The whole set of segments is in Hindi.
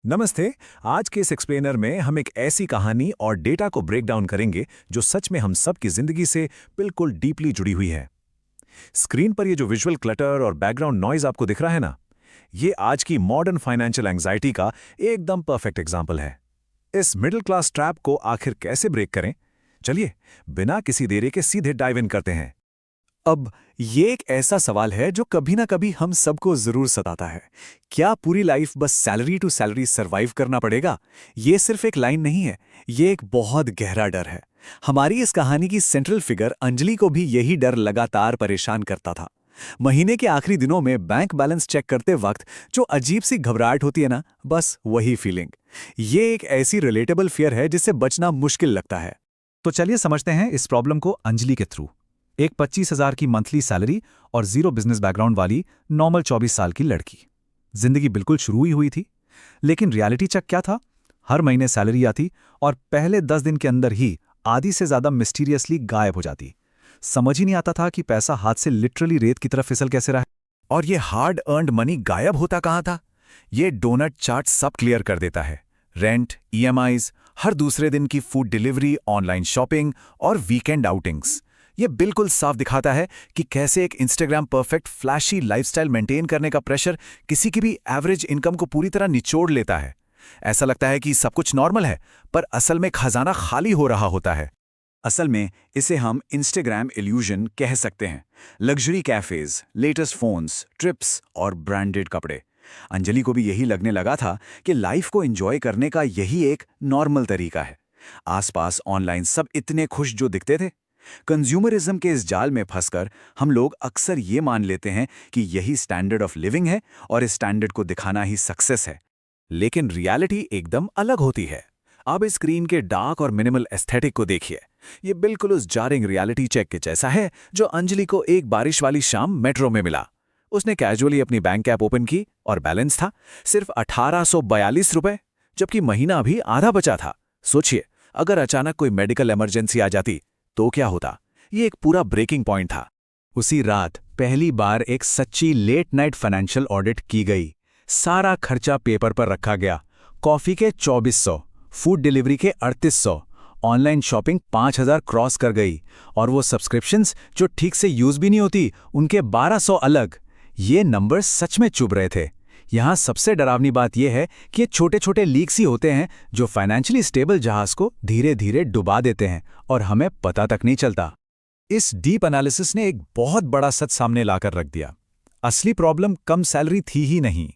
नमस्ते। आज के इस एक्सप्लेनर में हम एक ऐसी कहानी और डेटा को ब्रेक डाउन करेंगे जो सच में हम सब की जिंदगी से बिल्कुल डीपली जुड़ी हुई है। स्क्रीन पर ये जो विजुअल क्लटर और बैकग्राउंड नॉइज आपको दिख रहा है ना, ये आज की मॉडर्न फाइनेंशियल एंग्जाइटी का एकदम परफेक्ट एग्जाम्पल है। इस मिडिल क्लास ट्रैप को आखिर कैसे ब्रेक करें? चलिए, बिना किसी देरी के सीधे डाइव इन करते हैं। अब ये एक ऐसा सवाल है जो कभी ना कभी हम सबको जरूर सताता है। क्या पूरी लाइफ बस सैलरी टू सैलरी सरवाइव करना पड़ेगा? ये सिर्फ एक लाइन नहीं है, ये एक बहुत गहरा डर है। हमारी इस कहानी की सेंट्रल फिगर अंजलि को भी यही डर लगातार परेशान करता था। महीने के आखिरी दिनों में बैंक बैलेंस चेक करते वक्त जो अजीब सी घबराहट होती है ना, बस वही फीलिंग। ये एक ऐसी रिलेटेबल फियर है जिससे बचना मुश्किल लगता है। तो चलिए समझते हैं इस प्रॉब्लम को अंजलि के थ्रू। एक 25,000 की मंथली सैलरी और जीरो बिजनेस बैकग्राउंड वाली नॉर्मल 24 साल की लड़की। जिंदगी बिल्कुल शुरू ही हुई थी, लेकिन रियलिटी चेक क्या था? हर महीने सैलरी आती और पहले 10 दिन के अंदर ही आधी से ज्यादा मिस्टीरियसली गायब हो जाती। समझ ही नहीं आता था कि पैसा हाथ से लिटरली रेत की तरफ फिसल कैसे रहा है। और ये हार्ड अर्न्ड मनी गायब होता कहाँ था? ये डोनट चार्ट सब क्लियर कर देता है। रेंट, ईएमआईज, हर दूसरे दिन की फूड डिलीवरी, ऑनलाइन शॉपिंग और वीकेंड आउटिंग्स। ये बिल्कुल साफ दिखाता है कि कैसे एक Instagram perfect flashy lifestyle maintain करने का प्रेशर किसी की भी एवरेज इनकम को पूरी तरह निचोड़ लेता है। ऐसा लगता है कि सब कुछ नॉर्मल है, पर असल में खजाना खाली हो रहा होता है। असल में इसे हम इंस्टाग्राम इल्यूजन कह सकते हैं। Luxury cafes, latest phones, trips और ब्रांडेड कपड़े। अंजलि को भी यही लगने लगा था कि लाइफ को एंजॉय करने का यही एक नॉर्मल तरीका है। आसपास ऑनलाइन सब इतने खुश जो दिखते थे। कंज्यूमरिज्म के इस जाल में फंसकर हम लोग अक्सर ये मान लेते हैं कि यही स्टैंडर्ड ऑफ लिविंग है और इस स्टैंडर्ड को दिखाना ही सक्सेस है। लेकिन रियलिटी एकदम अलग होती है। अब इस स्क्रीन के डार्क और मिनिमल एस्थेटिक को देखिए। ये बिल्कुल उस जारिंग रियलिटी चेक के जैसा है जो अंजलि को एक बारिश वाली शाम मेट्रो में मिला। उसने कैजुअली अपनी बैंक ऐप ओपन की और बैलेंस था सिर्फ 1842 रुपए, जबकि महीना अभी आधा बचा था। सोचिए, अगर अचानक कोई मेडिकल इमरजेंसी आ जाती तो क्या होता? ये एक पूरा ब्रेकिंग पॉइंट था। उसी रात पहली बार एक सच्ची लेट नाइट फाइनेंशियल ऑडिट की गई। सारा खर्चा पेपर पर रखा गया। कॉफी के 2400, फूड डिलीवरी के 3800, ऑनलाइन शॉपिंग 5000 क्रॉस कर गई, और वो सब्सक्रिप्शंस जो ठीक से यूज भी नहीं होती उनके 1200 अलग। ये नंबर सच में चुभ रहे थे। यहाँ सबसे डरावनी बात यह है कि ये छोटे छोटे लीक्स ही होते हैं जो फाइनेंशियली स्टेबल जहाज को धीरे धीरे डुबा देते हैं और हमें पता तक नहीं चलता। इस डीप एनालिसिस ने एक बहुत बड़ा सच सामने लाकर रख दिया। असली प्रॉब्लम कम सैलरी थी ही नहीं।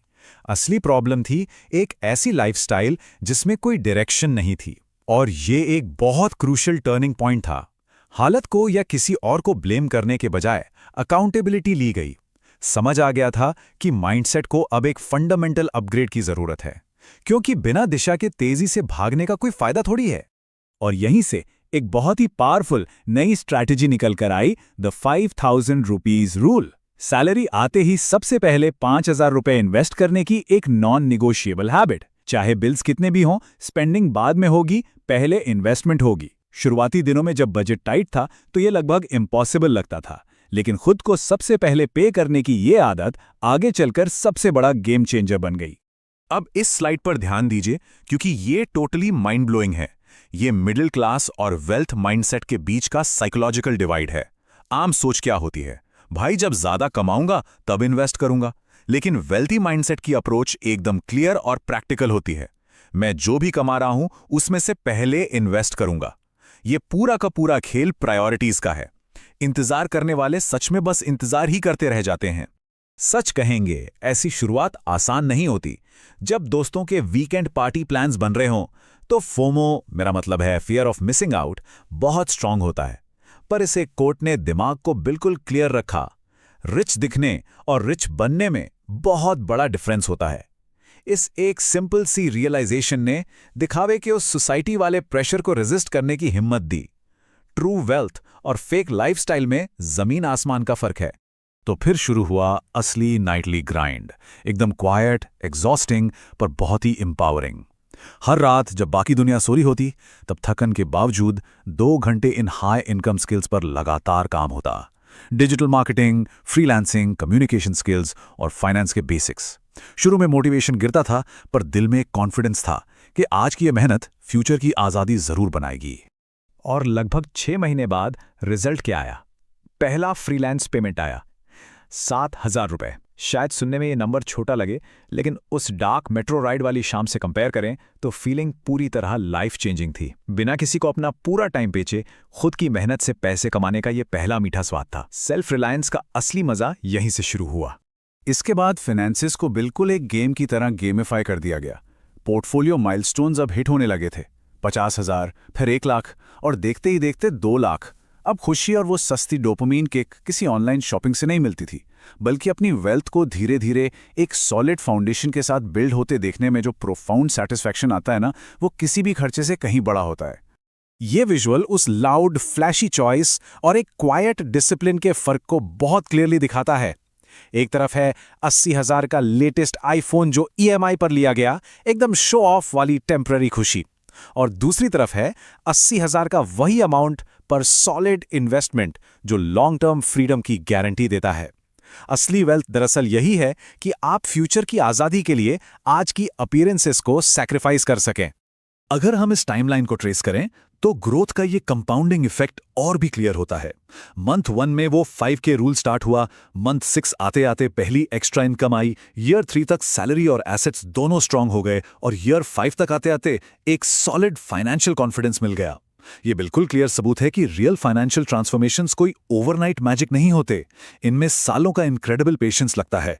असली प्रॉब्लम थी एक ऐसी लाइफस्टाइल जिसमें कोई डायरेक्शन नहीं थी। और ये एक बहुत क्रूशियल टर्निंग पॉइंट था। हालत को या किसी और को ब्लेम करने के बजाय अकाउंटेबिलिटी ली गई। समझ आ गया था कि माइंडसेट को अब एक फंडामेंटल अपग्रेड की जरूरत है, क्योंकि बिना दिशा के तेजी से भागने का कोई फायदा थोड़ी है। और यहीं से एक बहुत ही पावरफुल नई स्ट्रैटेजी निकल कर आई, द 5000 रुपीज रूल। सैलरी आते ही सबसे पहले 5000 रुपए इन्वेस्ट करने की एक नॉन निगोशिएबल हैबिट। चाहे बिल्स कितने भी हों, स्पेंडिंग बाद में होगी, पहले इन्वेस्टमेंट होगी। शुरुआती दिनों में जब बजट टाइट था तो यह लगभग इम्पॉसिबल लगता था, लेकिन खुद को सबसे पहले पे करने की ये आदत आगे चलकर सबसे बड़ा गेम चेंजर बन गई। अब इस स्लाइड पर ध्यान दीजिए, क्योंकि ये टोटली माइंड ब्लोइंग है। ये मिडिल क्लास और वेल्थ माइंडसेट के बीच का साइकोलॉजिकल डिवाइड है। आम सोच क्या होती है? भाई, जब ज्यादा कमाऊंगा तब इन्वेस्ट करूंगा। लेकिन वेल्थी माइंडसेट की अप्रोच एकदम क्लियर और प्रैक्टिकल होती है। मैं जो भी कमा रहा हूं उसमें से पहले इन्वेस्ट करूंगा। ये पूरा का पूरा खेल प्रायोरिटीज का है। इंतजार करने वाले सच में बस इंतजार ही करते रह जाते हैं। सच कहेंगे, ऐसी शुरुआत आसान नहीं होती। जब दोस्तों के वीकेंड पार्टी प्लान्स बन रहे हों तो फोमो, मेरा मतलब है फियर ऑफ मिसिंग आउट, बहुत स्ट्रांग होता है। पर इसे कोर्ट ने दिमाग को बिल्कुल क्लियर रखा। रिच दिखने और रिच बनने में बहुत बड़ा डिफरेंस होता है। इस एक सिंपल सी रियलाइजेशन ने दिखावे के उस सोसाइटी वाले प्रेशर को रेजिस्ट करने की हिम्मत दी। ट्रू वेल्थ और फेक लाइफस्टाइल में जमीन आसमान का फर्क है। तो फिर शुरू हुआ असली नाइटली ग्राइंड। एकदम क्वाइट, एग्जॉस्टिंग, पर बहुत ही एम्पावरिंग। हर रात जब बाकी दुनिया सो रही होती, तब थकन के बावजूद 2 घंटे इन हाई इनकम स्किल्स पर लगातार काम होता। Digital marketing, freelancing, communication skills और फाइनेंस के बेसिक्स। शुरू में मोटिवेशन गिरता था, पर दिल में एक कॉन्फिडेंस था कि आज की ये मेहनत फ्यूचर की आज़ादी ज़रूर बनाएगी। और लगभग 6 महीने बाद रिजल्ट क्या आया? पहला फ्रीलांस पेमेंट आया, 7,000 रुपये। शायद सुनने में ये नंबर छोटा लगे, लेकिन उस डार्क मेट्रो राइड वाली शाम से कंपेयर करें तो फीलिंग पूरी तरह लाइफ चेंजिंग थी। बिना किसी को अपना पूरा टाइम बेचे खुद की मेहनत से पैसे कमाने का ये पहला मीठा स्वाद था। सेल्फ रिलायंस का असली मजा यहीं से शुरू हुआ। इसके बाद फाइनेंसिस को बिल्कुल एक गेम की तरह गेमिफाई कर दिया गया। पोर्टफोलियो माइलस्टोन्स अब हिट होने लगे थे। 50,000, फिर 1 लाख और देखते ही देखते 2 लाख। अब खुशी और वो सस्ती डोपामीन किक किसी ऑनलाइन शॉपिंग से नहीं मिलती थी, बल्कि अपनी वेल्थ को धीरे धीरे एक सॉलिड फाउंडेशन के साथ बिल्ड होते देखने में जो प्रोफाउंड सेटिस्फैक्शन आता है ना, वो किसी भी खर्चे से कहीं बड़ा होता है। ये विजुअल उस लाउड फ्लैशी चॉइस और एक क्वाइट डिसिप्लिन के फर्क को बहुत क्लियरली दिखाता है। एक तरफ है 80,000 का लेटेस्ट आईफोन जो EMI पर लिया गया, एकदम शो ऑफ वाली टेम्पररी खुशी, और दूसरी तरफ है 80,000 का वही अमाउंट पर सॉलिड इन्वेस्टमेंट जो लॉन्ग टर्म फ्रीडम की गारंटी देता है। असली वेल्थ दरअसल यही है कि आप फ्यूचर की आज़ादी के लिए आज की अपीयरेंसेस को सैक्रिफाइस कर सकें। अगर हम इस टाइमलाइन को ट्रेस करें तो ग्रोथ का ये कंपाउंडिंग इफेक्ट और भी क्लियर होता है। मंथ 1 में वो 5K रूल स्टार्ट हुआ, मंथ 6 आते आते पहली एक्स्ट्रा इनकम आई, ईयर 3 तक सैलरी और एसेट्स दोनों स्ट्रांग हो गए, और ईयर 5 तक आते आते एक सॉलिड फाइनेंशियल कॉन्फिडेंस मिल गया। ये बिल्कुल क्लियर सबूत है कि रियल फाइनेंशियल ट्रांसफॉर्मेशंस कोई ओवरनाइट मैजिक नहीं होते, इनमें सालों का इनक्रेडिबल पेशेंस लगता है।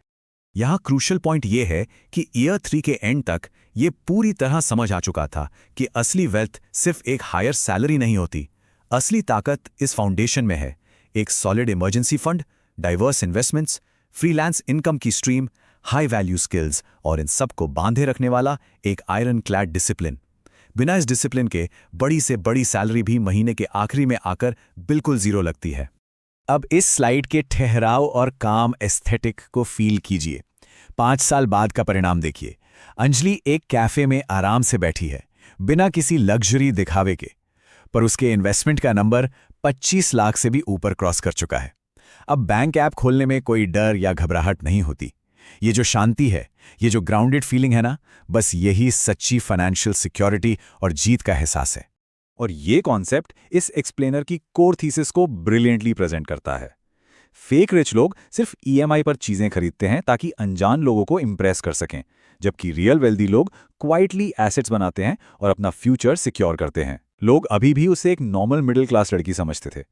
यहाँ क्रूशियल पॉइंट ये है कि ईयर 3 के एंड तक ये पूरी तरह समझ आ चुका था कि असली वेल्थ सिर्फ एक हायर सैलरी नहीं होती। असली ताकत इस फाउंडेशन में है, एक solid emergency fund, diverse investments, freelance income की स्ट्रीम, हाई वैल्यू स्किल्स और इन सब को बांधे रखने वाला एक आयरन क्लैड डिसिप्लिन। बिना इस डिसिप्लिन के बड़ी से बड़ी सैलरी भी महीने के आखिरी में आकर बिल्कुल जीरो लगती है। अब इस स्लाइड के ठहराव और काम एस्थेटिक को फील कीजिए। 5 साल बाद का परिणाम देखिए। अंजलि एक कैफे में आराम से बैठी है, बिना किसी लग्जरी दिखावे के, पर उसके इन्वेस्टमेंट का नंबर 25 लाख से भी ऊपर क्रॉस कर चुका है। अब बैंक ऐप खोलने में कोई डर या घबराहट नहीं होती। ये जो शांति है, ये जो ग्राउंडेड फीलिंग है ना, बस यही सच्ची फाइनेंशियल सिक्योरिटी और जीत का एहसास है। और ये कॉन्सेप्ट इस एक्सप्लेनर की कोर थीसिस को ब्रिलियंटली प्रेजेंट करता है। फेक रिच लोग सिर्फ EMI पर चीजें खरीदते हैं ताकि अनजान लोगों को इंप्रेस कर सकें, जबकि रियल वेल्दी लोग क्वाइटली एसेट्स बनाते हैं और अपना फ्यूचर सिक्योर करते हैं। लोग अभी भी उसे एक नॉर्मल मिडिल क्लास लड़की समझते थे,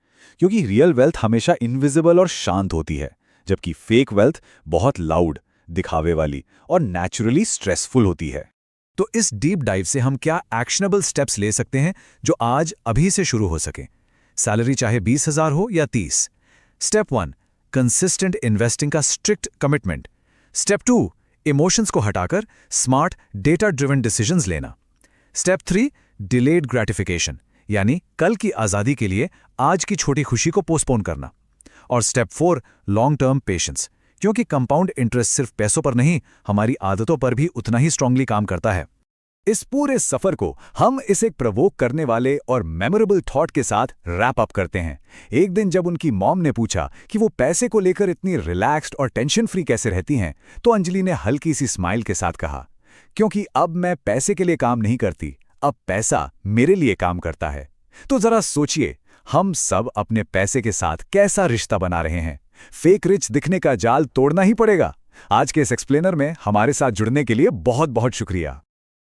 क्योंकि रियल वेल्थ हमेशा इनविजिबल और शांत होती है, जबकि फेक वेल्थ बहुत लाउड, दिखावे वाली और नेचुरली स्ट्रेसफुल होती है। तो इस डीप डाइव से हम क्या एक्शनेबल स्टेप्स ले सकते हैं जो आज अभी से शुरू हो सके, सैलरी चाहे 20,000 हो या 30। स्टेप 1, कंसिस्टेंट इन्वेस्टिंग का स्ट्रिक्ट कमिटमेंट। स्टेप 2, इमोशंस को हटाकर स्मार्ट डेटा ड्रिवन डिसीजंस लेना। स्टेप 3, डिलेड ग्रेटिफिकेशन, यानी कल की आज़ादी के लिए आज की छोटी खुशी को पोस्टपोन करना। और स्टेप 4, लॉन्ग टर्म पेशेंस, क्योंकि कंपाउंड इंटरेस्ट सिर्फ पैसों पर नहीं, हमारी आदतों पर भी उतना ही स्ट्रांगली काम करता है। इस पूरे सफर को हम इस एक प्रवोक करने वाले और मेमोरेबल थॉट के साथ रैप अप करते हैं। एक दिन जब उनकी मॉम ने पूछा कि वो पैसे को लेकर इतनी रिलैक्स्ड और टेंशन फ्री कैसे रहती हैं, तो अंजलि ने हल्की सी स्माइल के साथ कहा, क्योंकि अब मैं पैसे के लिए काम नहीं करती, अब पैसा मेरे लिए काम करता है। तो जरा सोचिए, हम सब अपने पैसे के साथ कैसा रिश्ता बना रहे हैं। फेक रिच दिखने का जाल तोड़ना ही पड़ेगा। आज के इस एक्सप्लेनर में हमारे साथ जुड़ने के लिए बहुत बहुत शुक्रिया।